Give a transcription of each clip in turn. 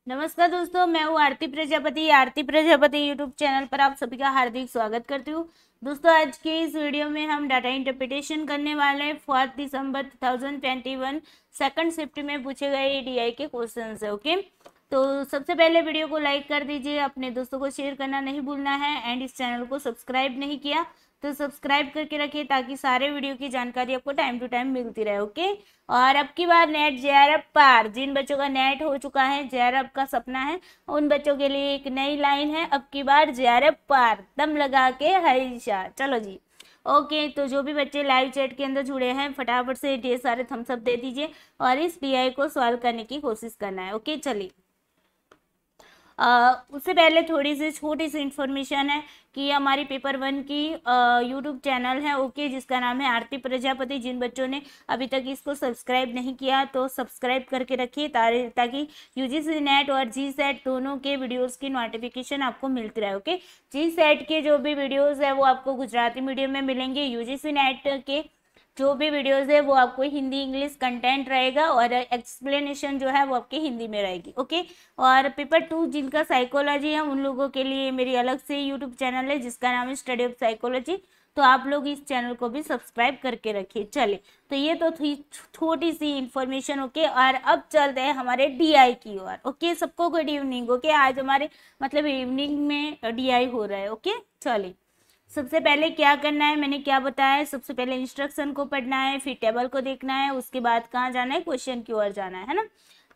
नमस्कार दोस्तों, मैं हूँ आरती प्रजापति यूट्यूब चैनल पर आप सभी का हार्दिक स्वागत करती हूँ। दोस्तों, आज के इस वीडियो में हम डाटा इंटरप्रिटेशन करने वाले हैं 4 दिसंबर 2021 सेकंड शिफ्ट में पूछे गए डीआई के क्वेश्चन है। ओके, तो सबसे पहले वीडियो को लाइक कर दीजिए, अपने दोस्तों को शेयर करना नहीं भूलना है एंड इस चैनल को सब्सक्राइब नहीं किया तो सब्सक्राइब करके रखिए ताकि सारे वीडियो की जानकारी आपको टाइम टू टाइम मिलती रहे। ओके, और अब की बार नेट जेआरएफ पार, जिन बच्चों का नेट हो चुका है, जेआरएफ का सपना है, उन बच्चों के लिए एक नई लाइन है, अब की बार जेआरएफ पार, दम लगा के हरीशा। चलो जी, ओके, तो जो भी बच्चे लाइव चैट के अंदर जुड़े हैं फटाफट से ढेर सारे थम्स अप दे दीजिए और इस डीआई को सॉल्व करने की कोशिश करना है। ओके, चलिए उससे पहले थोड़ी सी छोटी सी इन्फॉर्मेशन है कि हमारी पेपर 1 की यूट्यूब चैनल है, ओके, जिसका नाम है आरती प्रजापति। जिन बच्चों ने अभी तक इसको सब्सक्राइब नहीं किया तो सब्सक्राइब करके रखिए ताकि यूजीसी नेट और जी सेट दोनों के वीडियोस की नोटिफिकेशन आपको मिलती रहे। ओके, जी सेट के जो भी वीडियोस है वो आपको गुजराती मीडियम में मिलेंगे, यूजीसी नेट के जो भी वीडियोस है वो आपको हिंदी इंग्लिश कंटेंट रहेगा और एक्सप्लेनेशन जो है वो आपकी हिंदी में रहेगी। ओके, और पेपर 2 जिनका साइकोलॉजी है उन लोगों के लिए मेरी अलग से यूट्यूब चैनल है जिसका नाम है स्टडी ऑफ साइकोलॉजी, तो आप लोग इस चैनल को भी सब्सक्राइब करके रखिए। चलिए, तो ये तो थी छोटी सी इंफॉर्मेशन। ओके, और अब चलते हैं हमारे डीआई की ओर। ओके, सबको गुड इवनिंग। ओके, आज हमारे मतलब इवनिंग में डीआई हो रहा है। ओके, चलिए, सबसे पहले क्या करना है, मैंने क्या बताया है, सबसे पहले इंस्ट्रक्शन को पढ़ना है, फिर टेबल को देखना है, उसके बाद कहाँ जाना है, क्वेश्चन की ओर जाना है ना।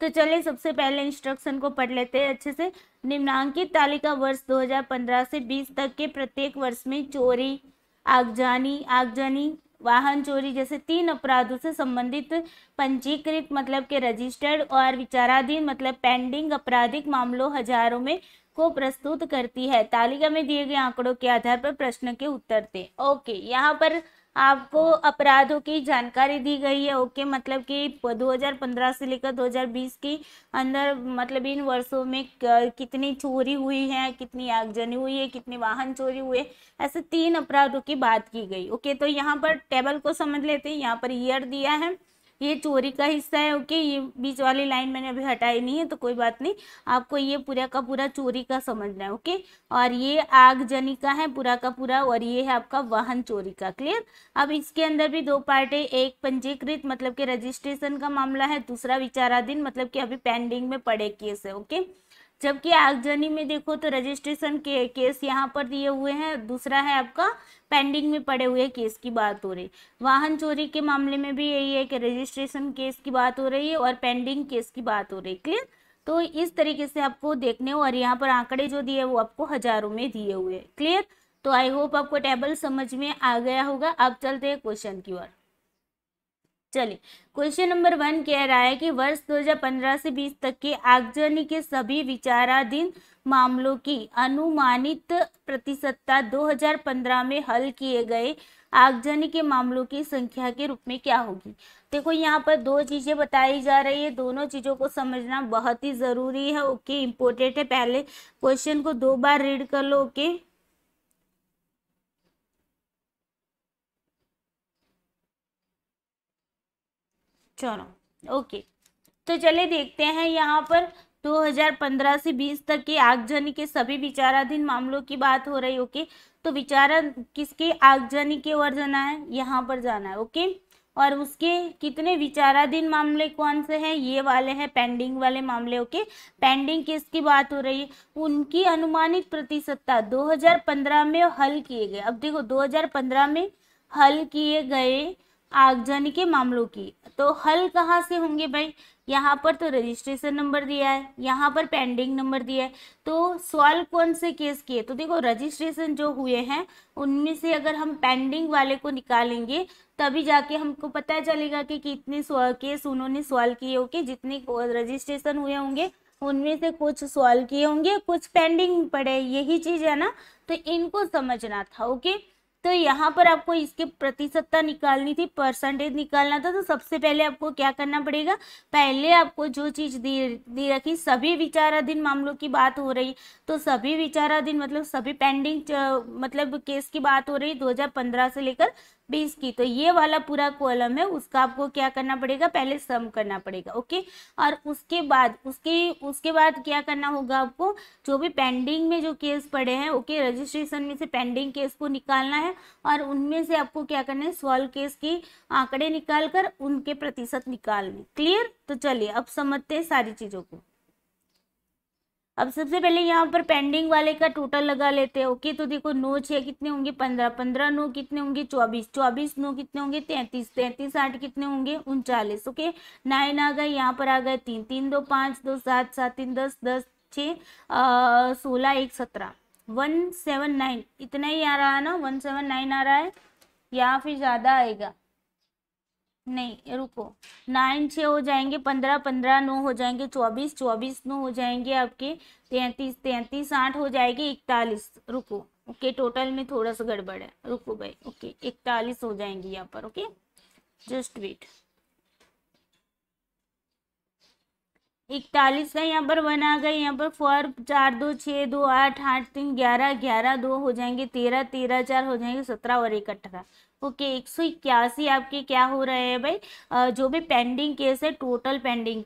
तो चलिए सबसे पहले इंस्ट्रक्शन को पढ़ लेते हैं अच्छे से। निम्नांकित तालिका वर्ष 2015 से 20 तक के प्रत्येक वर्ष में चोरी, आगजनी, वाहन चोरी जैसे 3 अपराधों से संबंधित पंजीकृत मतलब के रजिस्टर्ड और विचाराधीन मतलब पेंडिंग आपराधिक मामलों हजारों में को प्रस्तुत करती है। तालिका में दिए गए आंकड़ों के आधार पर प्रश्न के उत्तर दें। ओके, यहाँ पर आपको अपराधों की जानकारी दी गई है। ओके, मतलब कि 2015 से लेकर 2020 के अंदर मतलब इन वर्षों में कितनी चोरी हुई है, कितनी आगजनी हुई है, कितने वाहन चोरी हुए, ऐसे 3 अपराधों की बात की गई। ओके, तो यहाँ पर टेबल को समझ लेते हैं। यहाँ पर ईयर दिया है, ये चोरी का हिस्सा है। ओके, ये बीच वाली लाइन मैंने अभी हटाई नहीं है तो कोई बात नहीं, आपको ये पूरा का पूरा चोरी का समझना है। ओके, और ये आगजनी का है पूरा का पूरा, और ये है आपका वाहन चोरी का। क्लियर। अब इसके अंदर भी 2 पार्ट है, एक पंजीकृत मतलब के रजिस्ट्रेशन का मामला है, दूसरा विचाराधीन मतलब कि अभी पेंडिंग में पड़े केस है। ओके, जबकि आगजनी में देखो तो रजिस्ट्रेशन के केस यहाँ पर दिए हुए हैं, दूसरा है आपका पेंडिंग में पड़े हुए केस की बात हो रही। वाहन चोरी के मामले में भी यही है कि रजिस्ट्रेशन केस की बात हो रही है और पेंडिंग केस की बात हो रही है। क्लियर। तो इस तरीके से आपको देखने हो, और यहाँ पर आंकड़े जो दिए वो आपको हजारों में दिए हुए हैं। क्लियर। तो आई होप आपको टेबल समझ में आ गया होगा। अब चलते हैं क्वेश्चन की ओर। चलिए, क्वेश्चन नंबर 1 कह रहा है कि वर्ष 2015 से 20 तक के आगजनी के सभी विचाराधीन मामलों की अनुमानित प्रतिशतता 2015 में हल किए गए आगजनी के मामलों की संख्या के रूप में क्या होगी। देखो, यहाँ पर 2 चीजें बताई जा रही है, दोनों चीजों को समझना बहुत ही जरूरी है। ओके, इंपॉर्टेंट है, पहले क्वेश्चन को 2 बार रीड कर लो। ओके, चलो, ओके, तो चलिए देखते हैं यहाँ पर 2015 से 20 तक के आगजनी के सभी विचाराधीन मामलों की बात हो रही। ओके, तो विचारा किसके आगजनी के ओर जाना है, यहाँ पर जाना है। ओके, और उसके कितने विचाराधीन मामले कौन से हैं, ये वाले हैं पेंडिंग वाले मामले। ओके, पेंडिंग किसकी बात हो रही है, उनकी अनुमानित प्रतिशतता 2015 में हल किए गए। अब देखो 2015 में हल किए गए आगजनी के मामलों की, तो हल कहाँ से होंगे भाई, यहाँ पर तो रजिस्ट्रेशन नंबर दिया है, यहाँ पर पेंडिंग नंबर दिया है, तो सॉल्व कौन से केस किए, तो देखो रजिस्ट्रेशन जो हुए हैं उनमें से अगर हम पेंडिंग वाले को निकालेंगे तभी जाके हमको पता चलेगा कि कितने केस उन्होंने सॉल्व किए। ओके, जितने रजिस्ट्रेशन हुए होंगे उनमें से कुछ सॉल्व किए होंगे, कुछ पेंडिंग पड़े, यही चीज है ना, तो इनको समझना था। ओके, तो यहाँ पर आपको इसके प्रतिशतता निकालनी थी, परसेंटेज निकालना था। तो सबसे पहले आपको क्या करना पड़ेगा, पहले आपको जो चीज दी रखी, सभी विचाराधीन मामलों की बात हो रही, तो सभी विचाराधीन मतलब सभी पेंडिंग मतलब केस की बात हो रही 2015 से लेकर 20 की, तो ये वाला पूरा कॉलम है उसका आपको क्या करना पड़ेगा, पहले सम करना पड़ेगा। ओके, और उसके बाद क्या करना होगा आपको, जो भी पेंडिंग में जो केस पड़े हैं, ओके, रजिस्ट्रेशन में से पेंडिंग केस को निकालना है और उनमें से आपको क्या करना है, सॉल्व केस की आंकड़े निकाल कर उनके प्रतिशत निकालने। क्लियर? तो चलिए अब समझते हैं सारी चीजों को। अब सबसे पहले यहाँ पर पेंडिंग वाले का टोटल लगा लेते हैं। ओके, तो देखो 9 6 कितने होंगे 15, 15 9 कितने होंगे 24, 24 9 कितने होंगे 33, 33 8 कितने होंगे 39। ओके, 9 आ गए, यहाँ पर आ गए 3 3 2 5 2 7 7 3 10 10 6 16 1 17 179, इतना ही आ रहा है ना, 179 आ रहा है या फिर ज्यादा आएगा? नहीं, रुको, 9 6 हो जाएंगे 15, 15 9 हो जाएंगे 24, 24 9 हो जाएंगे आपके 33, 33 8 हो जाएगी 41। रुको, ओके, टोटल में थोड़ा सा गड़बड़ है, रुको भाई। ओके, 41 हो जाएंगी यहाँ पर। Okay, just wait. 41 का यहाँ पर 1 आ गए, यहाँ पर 4 4 2 6 2 8 8 3 11 11 2 हो जाएंगे 13, 13 4 हो जाएंगे 17 और 1 18। ओके, 181 आपके क्या हो रहे हैं भाई, जो भी पेंडिंग केस है, total pending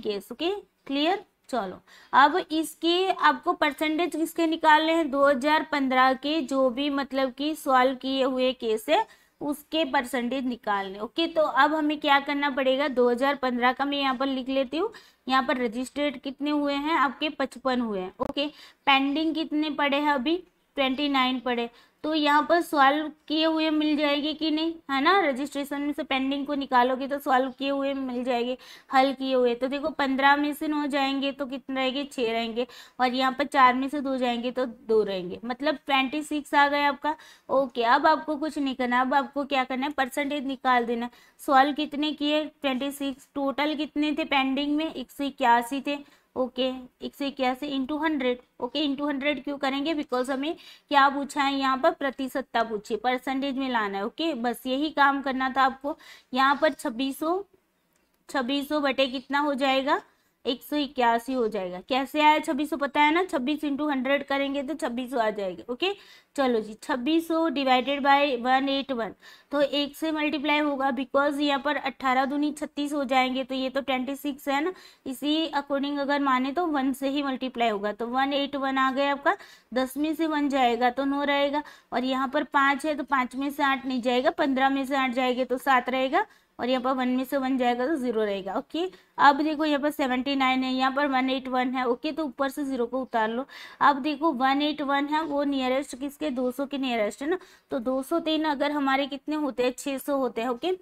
case. Okay, clear? चलो, अब इसके आपको परसेंटेज किसके निकालने हैं, 2015 के जो भी मतलब कि सॉल्व किए हुए केस है उसके परसेंटेज निकालने। ओके, तो अब हमें क्या करना पड़ेगा, 2015 का मैं यहाँ पर लिख लेती हूँ। यहाँ पर रजिस्टर्ड कितने हुए हैं आपके, 55 हुए हैं। ओके, पेंडिंग कितने पड़े हैं अभी, 29 पड़े। तो यहाँ पर सॉल्व किए हुए मिल जाएगी कि नहीं, है ना, रजिस्ट्रेशन में से पेंडिंग को निकालोगे तो सॉल्व किए हुए मिल जाएंगे, हल किए हुए। तो देखो 15 में से 9 जाएंगे तो कितने रहेंगे, 6 रहेंगे, और यहाँ पर 4 में से 2 जाएंगे तो 2 रहेंगे, मतलब 26 आ गया आपका। ओके, अब आपको कुछ नहीं करना, अब आपको क्या करना है, परसेंटेज निकाल देना। सॉल्व कितने किए, 26, टोटल कितने थे पेंडिंग में, 181 थे। Okay, 181 into 100। ओके, इंटू 100 क्यों करेंगे, बिकॉज हमें क्या पूछा है यहाँ पर, प्रतिशतता पूछी, परसेंटेज में लाना है। ओके, बस यही काम करना था आपको। यहाँ पर 2600 बटे कितना हो जाएगा, 181 हो जाएगा। कैसे आया 2600 पता है ना, 26 इंटू 100 करेंगे तो 2600 आ जाएगा। ओके, चलो जी, 2600 डिवाइडेड बाय 181, तो 1 से मल्टीप्लाई होगा, बिकॉज यहाँ पर 18 दूनी 36 हो जाएंगे, तो ये तो 26 है ना, इसी अकॉर्डिंग अगर माने तो 1 से ही मल्टीप्लाई होगा। तो 181 आ गया आपका, 10 में से 1 जाएगा तो 9 रहेगा, और यहाँ पर 5 है तो 5 में से 8 नहीं जाएगा, 15 में से 8 जाएंगे तो 7 रहेगा, और यहाँ पर 1 में से 1 जाएगा तो 0 रहेगा। ओके, अब देखो यहाँ पर 79 है, यहाँ पर 181 है। ओके, तो ऊपर से 0 को उतार लो। अब देखो 181 है, वो नियरेस्ट किसके, 200 के नियरेस्ट है ना, तो 203 अगर हमारे कितने होते हैं, 600 होते हैं। ओके,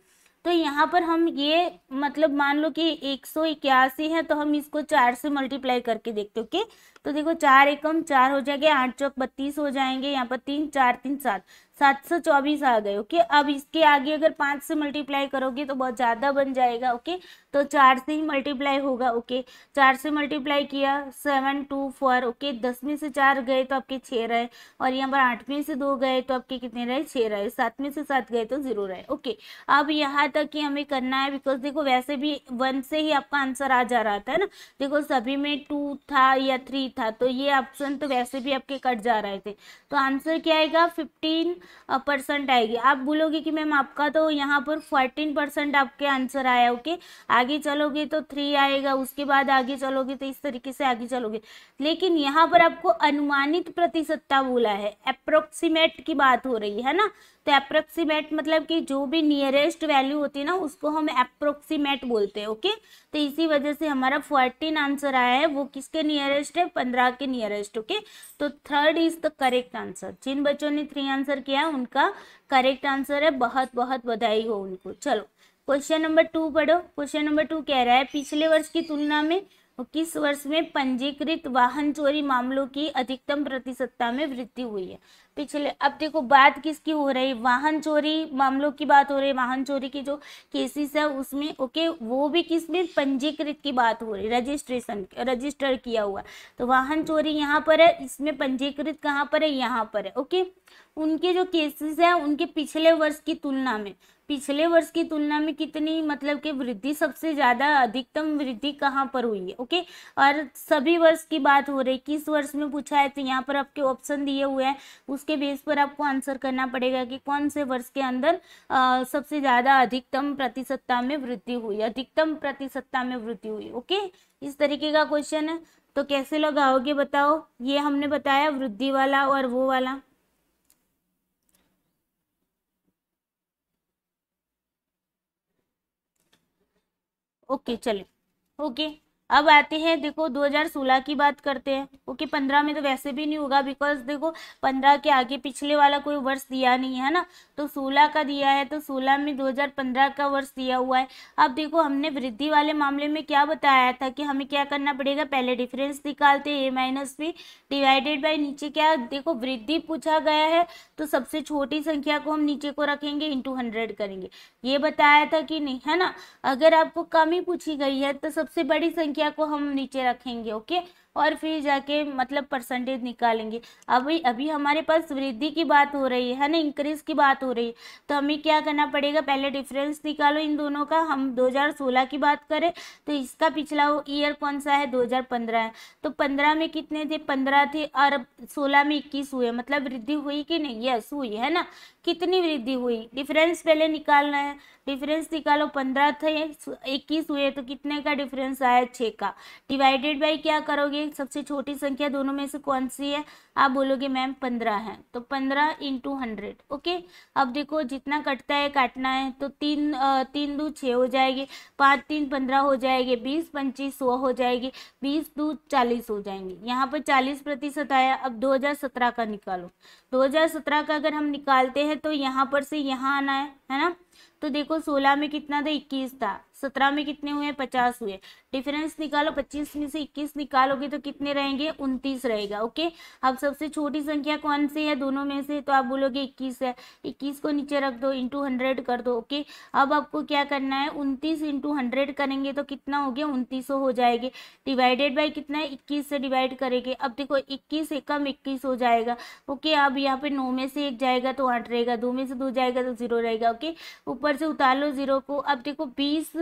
तो यहाँ पर हम ये मतलब मान लो कि 181 है, तो हम इसको 4 से मल्टीप्लाई करके देखते। ओके, तो देखो 4 एकम 4 हो जाएंगे, 8 चौक 32 हो जाएंगे, यहाँ पर 3 4 3 7 724 आ गए। ओके, अब इसके आगे अगर 5 से मल्टीप्लाई करोगे तो बहुत ज़्यादा बन जाएगा। ओके, तो 4 से ही मल्टीप्लाई होगा। ओके, 4 से मल्टीप्लाई किया 724। ओके, 10 में से 4 गए तो आपके 6 रहे, और यहाँ पर 8 में से 2 गए तो आपके कितने रहे, 6 रहे, 7 में से 7 गए तो 0 रहे। ओके, अब यहाँ तक ही हमें करना है, बिकॉज देखो वैसे भी 1 से ही आपका आंसर आ जा रहा था ना, देखो सभी में 2 था या 3 था, तो ये ऑप्शन तो वैसे भी आपके कट जा रहे थे। तो आंसर क्या आएगा, 15% आएगी। आप बोलोगे कि मैम आपका तो यहाँ पर 14% आपके आंसर आया। ओके, आगे चलोगे तो 3 आएगा, उसके बाद आगे चलोगे तो इस तरीके से आगे चलोगे, लेकिन यहाँ पर आपको अनुमानित प्रतिशतता बोला है, अप्रोक्सीमेट की बात हो रही है ना। तो अप्रोक्सीमेट मतलब कि जो भी नियरेस्ट वैल्यू होती है ना, उसको हम अप्रोक्सीमेट बोलते हैं। ओके, तो इसी वजह से हमारा 14 आंसर आया है, वो किसके नियरेस्ट है, 15 के नियरेस्ट। ओके, तो 3rd is the correct answer. जिन बच्चों ने 3 आंसर किया उनका करेक्ट आंसर है, बहुत बहुत बधाई हो उनको। चलो क्वेश्चन नंबर 2 पढ़ो। क्वेश्चन नंबर 2 कह रहा है, पिछले वर्ष की तुलना में किस वर्ष में पंजीकृत वाहन चोरी मामलों की अधिकतम प्रतिशतता में वृद्धि हुई है। पिछले, अब देखो बात किसकी हो रही है, वाहन चोरी मामलों की बात हो रही है, वाहन चोरी की जो केसेस है उसमें। ओके, वो भी किसमें, पंजीकृत की बात हो रही है, रजिस्टर किया हुआ। तो वाहन चोरी यहाँ पर है, इसमें पंजीकृत कहाँ पर है, यहाँ पर है। ओके, उनके जो केसेस है उनके पिछले वर्ष की तुलना में, पिछले वर्ष की तुलना में कितनी मतलब कि वृद्धि, सबसे ज्यादा अधिकतम वृद्धि कहाँ पर हुई है। ओके, और सभी वर्ष की बात हो रही, किस वर्ष में पूछा है, तो यहाँ पर आपके ऑप्शन दिए हुए हैं, उस उसके बेस पर आपको आंसर करना पड़ेगा कि कौन से वर्ष के अंदर सबसे ज्यादा अधिकतम प्रतिशतता में वृद्धि हुई, अधिकतम प्रतिशतता में वृद्धि हुई। ओके, इस तरीके का क्वेश्चन है। तो कैसे लगाओगे बताओ, ये हमने बताया वृद्धि वाला और वो वाला। ओके चलिए, ओके अब आते हैं, देखो 2016 की बात करते हैं। ओके 15 में तो वैसे भी नहीं होगा, बिकॉज देखो 15 के आगे पिछले वाला कोई वर्ष दिया नहीं है ना, तो 16 का दिया है, तो 16 में 2015 का वर्ष दिया हुआ है। अब देखो हमने वृद्धि वाले मामले में क्या बताया था कि हमें क्या करना पड़ेगा, पहले डिफरेंस निकालते a minus b divided by नीचे क्या, देखो वृद्धि पूछा गया है तो सबसे छोटी संख्या को हम नीचे को रखेंगे, इंटू 100 करेंगे, ये बताया था कि नहीं, है ना। अगर आपको कमी पूछी गई है तो सबसे बड़ी संख्या को हम नीचे रखेंगे। ओके, और फिर जाके मतलब परसेंटेज निकालेंगे। अभी अभी हमारे पास वृद्धि की बात हो रही है ना, इंक्रीज की बात हो रही है, तो हमें क्या करना पड़ेगा, पहले डिफरेंस निकालो इन दोनों का। हम 2016 की बात करें तो इसका पिछला ईयर कौन सा है, 2015 है, तो 15 में कितने थे, 15 थे, और 16 में 21 हुए, मतलब वृद्धि हुई कि नहीं, यस हुई है ना। कितनी वृद्धि हुई, डिफरेंस पहले निकालना है, डिफरेंस निकालो, 15 थे 21 हुए, तो कितने का डिफरेंस आया, 6 का, डिवाइडेड बाई क्या करोगे, सबसे छोटी संख्या दोनों में से कौन सी है, आप बोलोगे मैम 15 है, तो 15 इंटू 100। ओके, अब देखो जितना कटता है काटना है, तो 3 दू 6 हो जाएगी, 5 3 15 हो जाएगी, 20 25 100 हो जाएगी, 20 दू 40 हो जाएंगे, यहाँ पर 40% आया। अब 2017 का निकालो, 2017 का अगर हम निकालते हैं तो यहाँ पर से यहाँ आना है ना। तो देखो 16 में कितना था, 21 था, 17 में कितने हुए, 50 हुए, डिफरेंस निकालो, 25 में से 21 निकालोगे तो कितने रहेंगे, 29 रहेगा। ओके, अब सबसे छोटी संख्या कौन सी है दोनों में से, तो आप बोलोगे 21 है, 21 को नीचे रख दो, इंटू 100 कर दो। ओके, अब आपको क्या करना है, 29 इंटू 100 करेंगे तो कितना हो गया, 2900 हो जाएगी, डिवाइडेड बाई कितना है, 21 से डिवाइड करेंगे। अब देखो 21 एकम 21 हो जाएगा। ओके, अब यहाँ पे 9 में से 1 जाएगा तो 8 रहेगा, 2 में से 2 जाएगा तो 0 रहेगा। ओके, ऊपर से उतार लो 0 को। अब देखो 20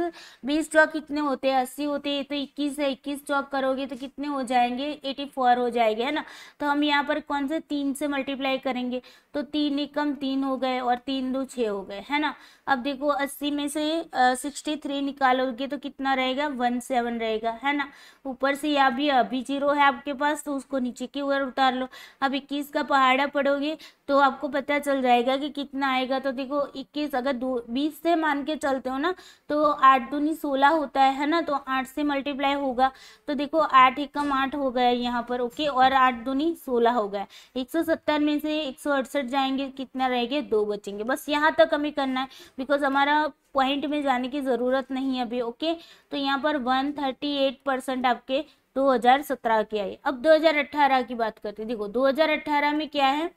चौक कितने होते हैं, 80 होते हैं, तो 21 है, 21 चौक करोगे तो कितने हो जाएंगे, 84 हो जाएंगे, है ना। तो हम यहाँ पर कौन से 3 से मल्टीप्लाई करेंगे, तो 3 एकम 3 हो गए और 3 दो 6 हो गए, है ना। अब देखो 80 में से 63 निकालोगे तो कितना रहेगा, 17 रहेगा, है ना। ऊपर से यहाँ भी अभी 0 है आपके पास, तो उसको नीचे की ओर उतार लो। अब 21 का पहाड़ा पढ़ोगे तो आपको पता चल जाएगा कि कितना आएगा। तो देखो 21 अगर 20 से मान के चलते हो ना, तो 8 दूनी 16 होता है ना, तो 8 से मल्टीप्लाई होगा, तो देखो 8 एकम 8 हो गया यहाँ पर। ओके, और 8 दूनी 16 हो गया, 170 में से 168 जाएंगे, कितना रहेंगे, 2 बचेंगे। बस यहाँ तक हमें करना है, बिकॉज हमारा पॉइंट में जाने की ज़रूरत नहीं है अभी। ओके, तो यहाँ पर 138% आपके 2017 के आए। अब 2018 की बात करते हैं। देखो 2018 में क्या है,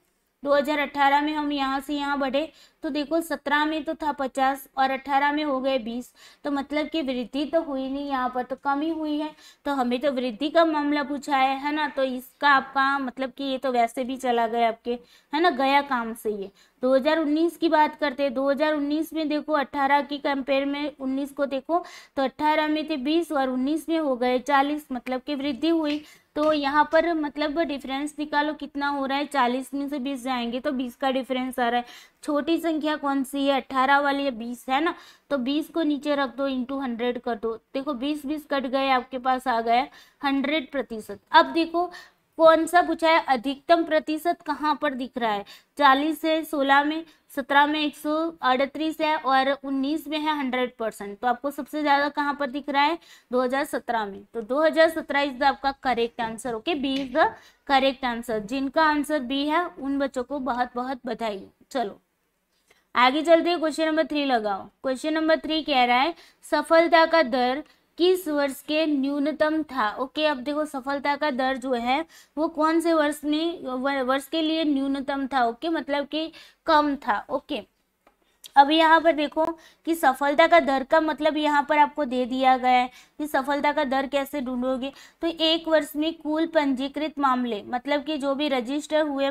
2018 में हम यहाँ से यहाँ बढ़े तो देखो 17 में तो था 50 और 18 में हो गए 20, तो मतलब कि वृद्धि तो हुई नहीं, यहाँ पर तो कमी हुई है। तो हमें तो वृद्धि का मामला पूछा है ना, तो इसका आपका मतलब कि ये तो वैसे भी चला गया आपके, है ना, गया काम से ये। 2019 की बात करते हैं। 2019 में देखो 18 की कंपेयर में 19 को देखो, तो 18 में थे 20 और 19 में हो गए 40, मतलब कि वृद्धि हुई। तो यहाँ पर मतलब डिफरेंस निकालो कितना हो रहा है, 40 में से 20 जाएंगे तो 20 का डिफरेंस आ रहा है। छोटी संख्या कौन सी है, 18 वाली, या 20 है ना, तो 20 को नीचे रख दो, इंटू 100 कर दो। देखो 20 कट गए, आपके पास आ गया 100%। अब देखो कौन सा पूछा है, अधिकतम प्रतिशत कहाँ पर दिख रहा है, 40 है 16 में, 17 में 138 है और 19 में है 100%। तो आपको सबसे ज्यादा कहाँ पर दिख रहा है, 2017 में। तो 2017 इज द आपका correct answer. Okay, b is the correct answer. जिनका आंसर बी है उन बच्चों को बहुत बहुत बधाई। चलो आगे चलते हैं, क्वेश्चन नंबर 3 लगाओ। क्वेश्चन नंबर 3 कह रहा है सफलता का दर किस वर्ष के न्यूनतम था। ओके, अब देखो सफलता का दर जो है वो कौन से वर्ष के लिए न्यूनतम था। ओके, मतलब कि कम था। ओके, अब यहाँ पर देखो कि सफलता का दर का मतलब यहाँ पर आपको दे दिया गया है कि सफलता का दर कैसे ढूंढोगे। तो एक वर्ष में कुल पंजीकृत मामले, मतलब कि जो भी रजिस्टर हुए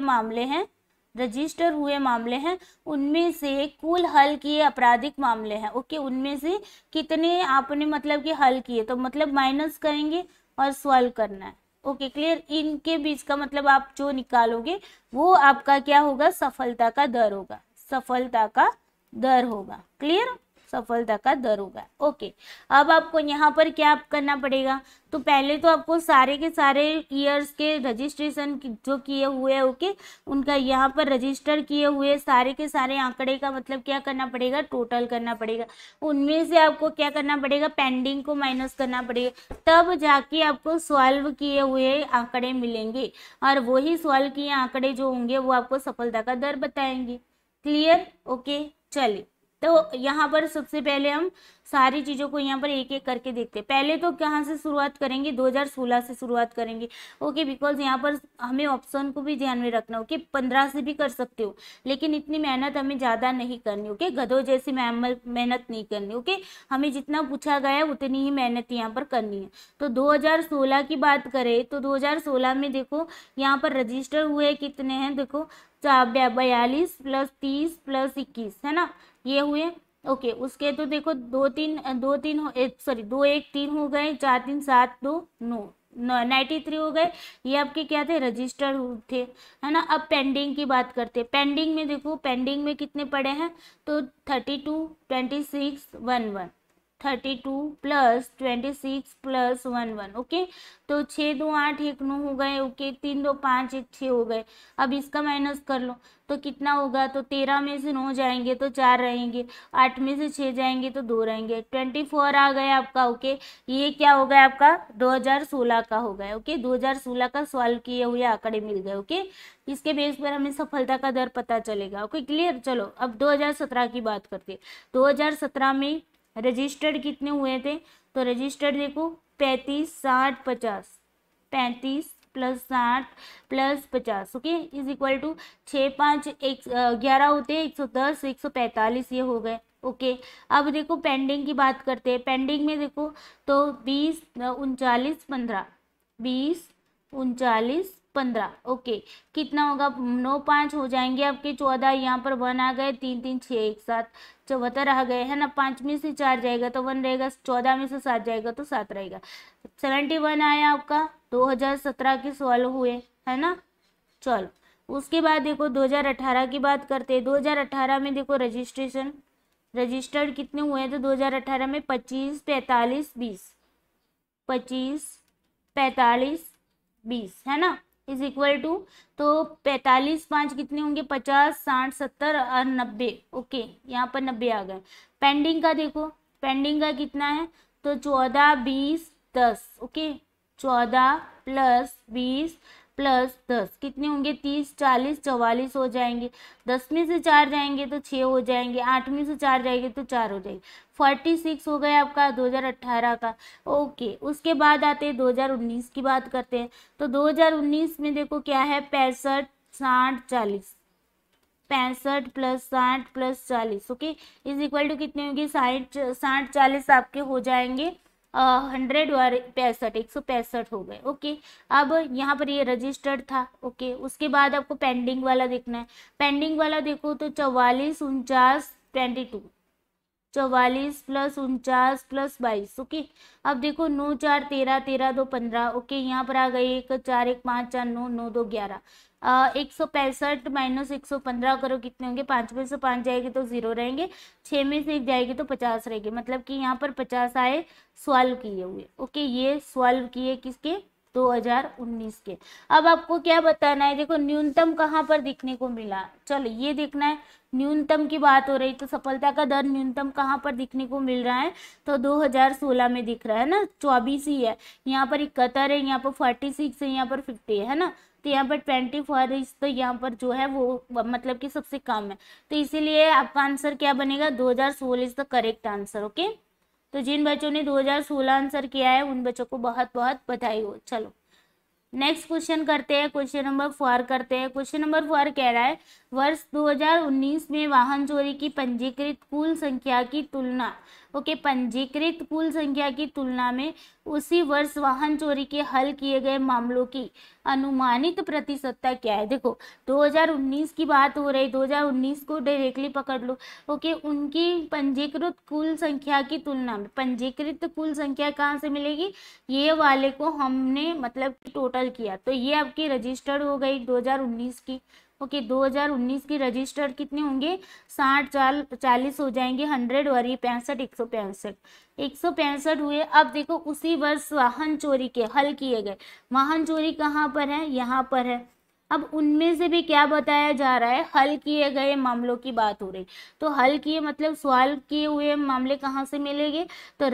मामले हैं उनमें से कुल हल किए आपराधिक मामले हैं। ओके, उनमें से कितने आपने मतलब कि हल किए, तो मतलब माइनस करेंगे और सॉल्व करना है। Okay clear. इनके बीच का मतलब आप जो निकालोगे वो आपका क्या होगा, सफलता का दर होगा, सफलता का दर होगा, क्लियर, सफलता का दर होगा। ओके, अब आपको यहाँ पर क्या करना पड़ेगा, तो पहले तो आपको सारे के सारे ईयर्स के रजिस्ट्रेशन जो किए हुए, ओके, उनका यहाँ पर रजिस्टर किए हुए सारे के सारे आंकड़े का मतलब क्या करना पड़ेगा, टोटल करना पड़ेगा। उनमें से आपको क्या करना पड़ेगा, पेंडिंग को माइनस करना पड़ेगा, तब जाके आपको सॉल्व किए हुए आंकड़े मिलेंगे, और वही सॉल्व किए आंकड़े जो होंगे वो आपको सफलता का दर बताएंगे। Clear, okay. चलिए, तो यहाँ पर सबसे पहले हम सारी चीज़ों को यहाँ पर एक एक करके देखते हैं। पहले तो कहाँ से शुरुआत करेंगे, 2016 से शुरुआत करेंगे, ओके, बिकॉज यहाँ पर हमें ऑप्शन को भी ध्यान में रखना, ओके। 15 से भी कर सकते हो, लेकिन इतनी मेहनत हमें ज़्यादा नहीं करनी, ओके, गधों जैसी मेहनत नहीं करनी, ओके। हमें जितना पूछा गया है उतनी ही मेहनत यहाँ पर करनी है। तो 2016 की बात करें तो 2016 में देखो यहाँ पर रजिस्टर हुए कितने हैं, देखो 42 + 30 + 21 है ना, ये हुए, ओके। उसके तो देखो 2 1 3 हो गए, 4 3 7 2 9 93 हो गए, ये आपके क्या थे, रजिस्टर थे, है ना। अब पेंडिंग की बात करते हैं। पेंडिंग में देखो, पेंडिंग में कितने पड़े हैं, तो 32 26 11 32 + 26 + 11, ओके। तो 6 2 8 1 9 हो गए, ओके, 3 2 5 1 6 हो गए। अब इसका माइनस कर लो तो कितना होगा, तो 13 में से 9 जाएंगे तो 4 रहेंगे, 8 में से 6 जाएंगे तो 2 रहेंगे, 24 आ गया आपका, ओके। ये क्या हो गया आपका, 2016 का हो गया, ओके। 2016 का सॉल्व किए हुए आंकड़े मिल गए, ओके। इसके बेस पर हमें सफलता का दर पता चलेगा, ओके, क्लियर। चलो अब 2017 की बात करते हैं। 2017 में रजिस्टर्ड कितने हुए थे, तो रजिस्टर्ड देखो 35 60 50, 35 + 60 + 50, ओके, इज इक्वल टू 6 5 11 होते हैं, 110 145 ये हो गए, ओके। अब देखो पेंडिंग की बात करते हैं। पेंडिंग में देखो तो 20 39 15 20 39 15, ओके, कितना होगा, 9 5 हो जाएंगे आपके 14, यहाँ पर 1 आ गए, 3 3 6 एक साथ 74 आ गए, है ना। 5 में से 4 जाएगा तो 1 रहेगा, 14 में से 7 जाएगा तो 7 रहेगा, 71 आया आपका। 2017 के सॉल्व हुए, है ना। चलो उसके बाद देखो 2018 की बात करते हैं। 2018 में देखो रजिस्टर्ड कितने हुए, तो 2018 में 25 45 20 25 45 20, है ना, इज इक्वल टू, तो 45 5 कितने होंगे, 50 60 70 और 90, ओके, यहाँ पर 90 आ गए। पेंडिंग का देखो, पेंडिंग का कितना है, तो 14 20 10, ओके, 14 + 20 + 10 कितने होंगे, 30 40 44 हो जाएंगे। 10 में से 4 जाएंगे तो 6 हो जाएंगे, 8 में से 4 जाएंगे तो 4 हो जाएंगे, 46 हो गया आपका 2018 का, ओके। उसके बाद आते हैं 2019 की बात करते हैं। तो 2019 में देखो क्या है, 65 60 40, 65 + 60 + 40, ओके, इज इक्वल टू कितने होंगे, 60 60 40 आपके हो जाएंगे 100 और 65 165 हो गए, ओके। अब यहाँ पर ये रजिस्टर्ड था, ओके। उसके बाद आपको पेंडिंग वाला देखना है। पेंडिंग वाला देखो तो 44 49 22, 44 + 49 + 22, ओके। अब देखो 9 4 13 13 2 15, ओके, यहाँ पर आ गए 1 4 1 5 4 9 9 2 11, 165 - 115 करो कितने होंगे, 5 में से 5 जाएगी तो 0 रहेंगे, 6 में से 1 जाएगी तो 50 रहेंगे, मतलब कि यहाँ पर 50 आए सॉल्व किए हुए, ओके। ये सॉल्व किए किसके, 2019 के। अब आपको क्या बताना है, देखो न्यूनतम कहाँ पर दिखने को मिला, चलो ये देखना है। न्यूनतम की बात हो रही तो सफलता का दर न्यूनतम कहाँ पर दिखने को मिल रहा है, तो 2016 में दिख रहा है ना, 24 ही है। यहाँ पर 71 है, यहाँ पर 46 है, यहाँ पर 50 है ना, तो यहाँ पर 24 तो यहाँ पर जो है वो मतलब कि सबसे कम है, तो इसीलिए आपका आंसर क्या बनेगा, 2016 is the correct answer, okay. तो जिन बच्चों ने 2016 आंसर किया है उन बच्चों को बहुत बहुत बधाई हो। चलो नेक्स्ट क्वेश्चन करते हैं, क्वेश्चन नंबर 4 करते हैं। क्वेश्चन नंबर 4 कह रहा है, वर्ष 2019 में वाहन चोरी की पंजीकृत कुल संख्या की तुलना, ओके, पंजीकृत कुल संख्या की तुलना में उसी वर्ष वाहन चोरी के हल किए गए मामलों की अनुमानित प्रतिशतता क्या है। देखो 2019 की बात हो रही, 2019 को डायरेक्टली पकड़ लो। ओके, उनकी पंजीकृत कुल संख्या की तुलना में पंजीकृत कुल संख्या कहाँ से मिलेगी, ये वाले को हमने मतलब टोटल किया, तो ये आपकी रजिस्टर्ड हो गई 2019 की। ओके, 2019 की रजिस्टर्ड कितने होंगे, 60 40 हो जाएंगे, 100 और ये 65 165 हुए। अब देखो उसी वर्ष वाहन चोरी के हल किए गए, वाहन चोरी कहाँ पर है, यहाँ पर है। अब उनमें से भी क्या बताया जा रहा है, हल किए गए मामलों की बात हो रही। तो हल किए मतलब सॉल्व किए हुए मामले कहाँ से मिलेंगे, तो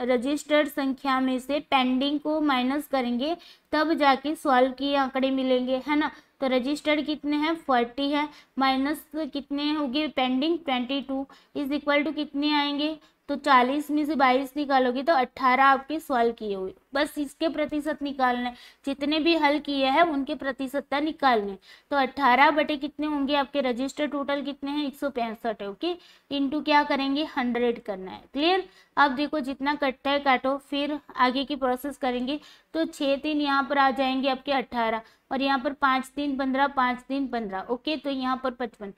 रजिस्टर्ड संख्या में से पेंडिंग को माइनस करेंगे तब जाके सॉल्व किए आंकड़े मिलेंगे, है ना। तो रजिस्टर्ड कितने हैं 40 है, माइनस कितने होंगे पेंडिंग 22 इज इक्वल टू कितने आएंगे, तो 40 में से 22 निकालोगे तो 18 आपके सॉल्व किए हुए। बस इसके प्रतिशत निकालने, जितने भी हल किए हैं उनके प्रतिशतता निकालने। तो 18 बटे कितने होंगे आपके रजिस्टर टोटल कितने हैं 165 है। ओके, इंटू क्या करेंगे 100 करना है। क्लियर। अब देखो जितना कटता है काटो, फिर आगे की प्रोसेस करेंगे। तो 6 3 यहाँ पर आ जाएंगे आपके 18 और यहाँ पर 5 3 15 5 3 15। ओके, तो यहाँ पर 55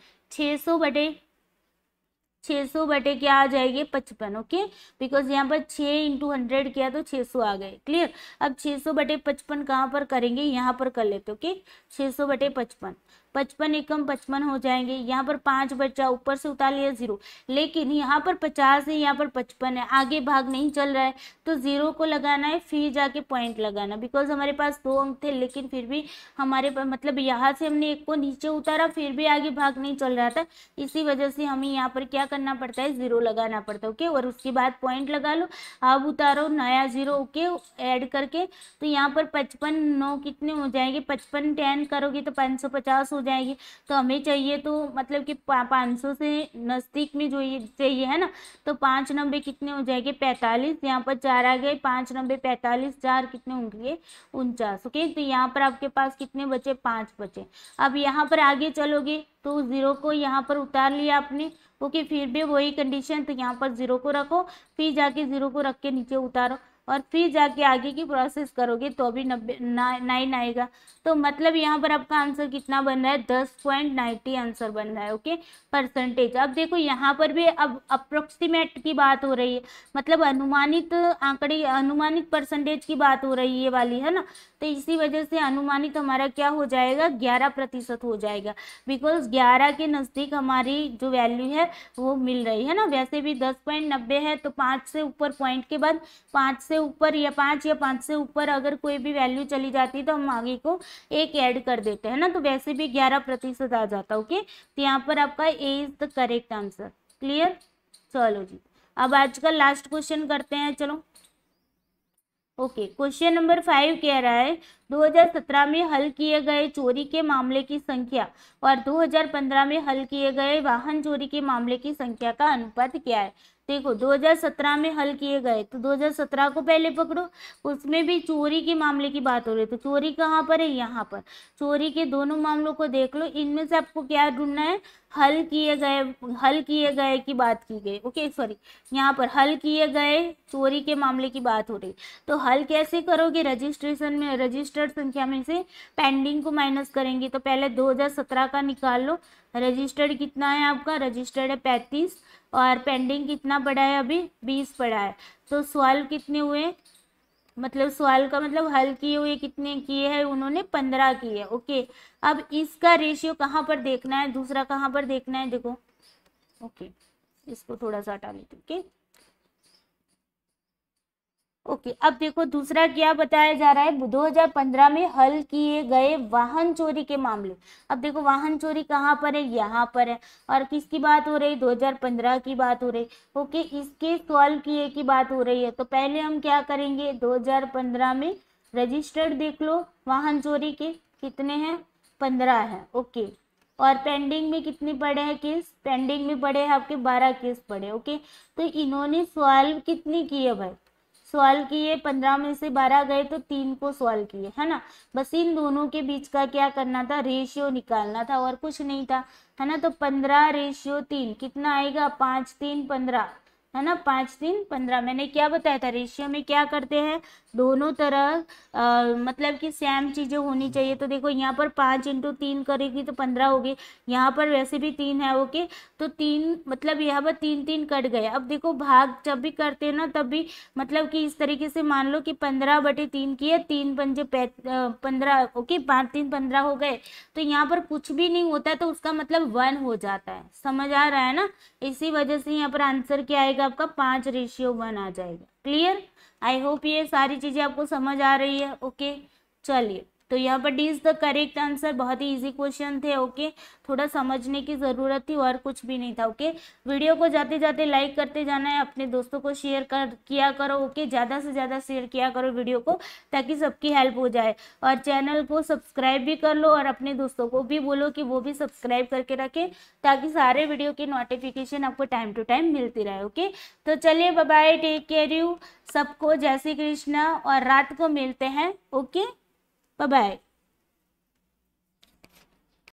600 बटे क्या आ जाएगी 55। ओके, बिकॉज यहाँ पर 6 इंटू 100 किया तो 600 आ गए। क्लियर। अब 600 बटे 55 कहाँ पर करेंगे, यहाँ पर कर लेते। ओके, 600 बटे 55, 55 एकम 55 हो जाएंगे। यहाँ पर 5 बचा, ऊपर से उतार लिया 0, लेकिन यहाँ पर 50 है, यहाँ पर 55 है, आगे भाग नहीं चल रहा है तो 0 को लगाना है, फिर जाके पॉइंट लगाना। बिकॉज हमारे पास 2 अंक थे लेकिन फिर भी हमारे पास मतलब यहाँ से हमने 1 को नीचे उतारा, फिर भी आगे भाग नहीं चल रहा था, इसी वजह से हमें यहाँ पर क्या करना पड़ता है 0 लगाना पड़ता है। ओके, और उसके बाद पॉइंट लगा लो, अब उतारो नया 0। ओके, ऐड करके तो यहाँ पर 55 9 कितने हो जाएंगे, 55 10 करोगे तो 550 हो जाएगी। तो हमें चाहिए तो मतलब कि 500 से नजदीक में जो ये चाहिए, है ना। तो 5 नंबे कितने हो जाएंगे 45, यहाँ पर 4 आ गए, 5 नंबे 45, 4 कितने होंगे 49। ओके, तो यहाँ पर आपके पास कितने बचे 5 बचे। अब यहाँ पर आगे चलोगे तो 0 को यहाँ पर उतार लिया आपने। ओके, फिर भी वही कंडीशन, तो यहाँ पर 0 को रखो, फिर जाके 0 को रख के नीचे उतारो और फिर जाके आगे की प्रोसेस करोगे तो अभी 9 आएगा। तो मतलब यहाँ पर आपका आंसर कितना बन रहा है 10.90 आंसर बन रहा है। Okay, percentage. अब देखो यहाँ पर भी अब अप्रोक्सीमेट की बात हो रही है, मतलब अनुमानित आंकड़े, अनुमानित परसेंटेज की बात हो रही है ये वाली, है ना। तो इसी वजह से अनुमानित हमारा क्या हो जाएगा 11% हो जाएगा, बिकॉज 11 के नज़दीक हमारी जो वैल्यू है वो मिल रही है ना। वैसे भी 10.90 है तो 5 से ऊपर पॉइंट के बाद 5 से ऊपर या 5 से ऊपर अगर कोई भी वैल्यू चली जाती है तो हम आगे को 1 ऐड कर देते हैं ना, तो वैसे भी 11% आ जाता। ओके, तो यहाँ पर आपका A is the correct answer. Clear. चलो जी, अब आज का लास्ट क्वेश्चन करते हैं। चलो ओके, क्वेश्चन नंबर 5 कह रहा है 2017 में हल किए गए चोरी के मामले की संख्या और 2015 में हल किए गए वाहन चोरी के मामले की संख्या का अनुपात क्या है। देखो 2017 में हल किए गए तो 2017 को पहले पकड़ो, उसमें भी चोरी के मामले की बात हो रही है। तो चोरी कहाँ पर है, यहाँ पर। चोरी के दोनों मामलों को देख लो, इनमें से आपको क्या ढूंढना है, हल किए गए की बात की गई। ओके सॉरी, यहाँ पर हल किए गए चोरी के मामले की बात हो रही। तो हल कैसे करोगे, रजिस्ट्रेशन में रजिस्टर्ड संख्या में से पेंडिंग को माइनस करेंगे। तो पहले 2017 का निकाल लो, रजिस्टर्ड कितना है आपका, रजिस्टर्ड है 35 और पेंडिंग कितना पड़ा है अभी 20 पड़ा है। तो सवाल कितने हुए, मतलब सवाल का मतलब हल किए हुए कितने किए हैं उन्होंने 15 किए। ओके, अब इसका रेशियो कहाँ पर देखना है, दूसरा कहाँ पर देखना है, देखो। ओके, इसको थोड़ा सा हटा लेते। ओके ओके, अब देखो दूसरा क्या बताया जा रहा है, 2015 में हल किए गए वाहन चोरी के मामले। अब देखो वाहन चोरी कहाँ पर है, यहाँ पर है, और किसकी बात हो रही 2015 की बात हो रही। ओके, इसके सॉल्व किए की बात हो रही है। तो पहले हम क्या करेंगे 2015 में रजिस्टर्ड देख लो, वाहन चोरी के कितने हैं 15 है। ओके, और पेंडिंग में कितने पड़े हैं केस, पेंडिंग में पड़े हैं आपके 12 केस पड़े। ओके, तो इन्होंने सॉल्व कितनी की है भाई, सॉल्व किए 15 में से 12 गए तो 3 को सॉल्व किए, है ना। बस इन दोनों के बीच का क्या करना था, रेशियो निकालना था और कुछ नहीं था, है ना। तो 15 रेशियो 3 कितना आएगा 5 3 15, है ना। 5 3 15 मैंने क्या बताया था, रेशियो में क्या करते हैं, दोनों तरह मतलब कि सेम चीजें होनी चाहिए। तो देखो यहाँ पर 5 × 3 करेगी तो 15 होगी, यहाँ पर वैसे भी 3 है, ओके। तो 3 मतलब यहाँ पर 3 3 कट गए। अब देखो भाग जब भी करते हैं ना तब भी मतलब कि इस तरीके से मान लो कि 15/3 की है, 3 पंजे 15, ओके, 5 3 15 हो गए। तो यहाँ पर कुछ भी नहीं होता है तो उसका मतलब 1 हो जाता है, समझ आ रहा है ना। इसी वजह से यहाँ पर आंसर क्या आएगा आपका, 5:1 आ जाएगा। क्लियर, आई होप ये सारी चीजें आपको समझ आ रही है, ओके। चलिए, तो यहाँ पर D is the correct answer. बहुत ही इजी क्वेश्चन थे, ओके। थोड़ा समझने की जरूरत थी और कुछ भी नहीं था, ओके। वीडियो को जाते जाते लाइक करते जाना है, अपने दोस्तों को शेयर किया करो, ओके। ज़्यादा से ज़्यादा शेयर किया करो वीडियो को, ताकि सबकी हेल्प हो जाए। और चैनल को सब्सक्राइब भी कर लो और अपने दोस्तों को भी बोलो कि वो भी सब्सक्राइब करके रखें, ताकि सारे वीडियो की नोटिफिकेशन आपको टाइम टू टाइम मिलती रहे, ओके। तो चलिए, bye bye, take care you सबको, जय श्री कृष्णा, और रात को मिलते हैं, ओके। Bye bye.